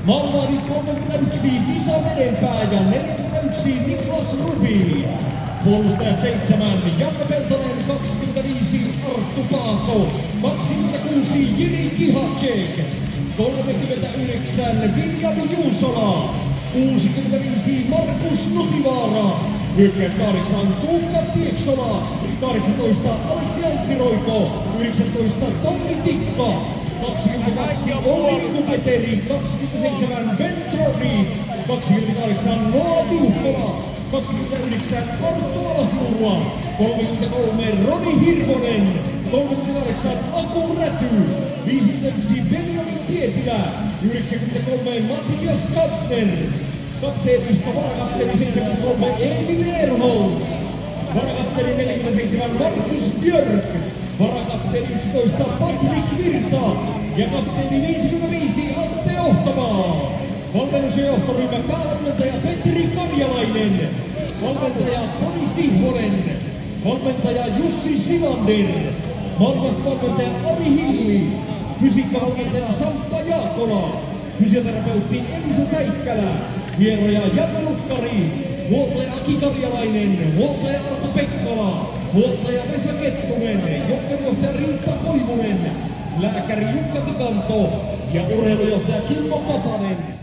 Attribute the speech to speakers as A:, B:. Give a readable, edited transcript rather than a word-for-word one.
A: Maalaari 31 Visa Vedenpää ja 41 Niklas Rubi. Puolustajat 7 Janne Peltonen, 25 Arttu Paaso, 26 Jiri Kihacek, 39 Viljami Juusola, 65 Markus Nutivaara, hyökkäät 8 Tuukka Tieksola, 18 Aleksi Anttiroiko, 19 Tommi Tikka, 22 Olli Peteri, 27 Ben Trodi, 28 Noa Tiukkola, 29 Arttu Alasiurua, 33 Roni Hirvonen, 38 Aku Räty, 51 Benjamin Pietilä, 93 Matias Kantner, kapteenista varakapteeni 73 Emil Erholz, varakapteeni 47 Markus Björk, varakapteeni 11 Patrik Virta ja kapteeni 55 Atte Ohtamaa. Valmennus- ja johtoryhmä päävalmentaja Petri Karjalainen, valmentaja Toni Sihvonen, valmentaja Jussi Silander, valmentaja Ari Hilli, fysiikkavalmentaja Samppa Jaakola, fysioterapeutti Elisa Säikkälä, hieroja Janne Lukkari, huoltaja Aki Karjalainen, huoltaja Arto Pekkala, huoltaja Vesa Kettunen, joukkuejohtaja Riitta Koivunen, lääkäri Jukka Tikanto ja urheilujohtaja Kimmo Papanen.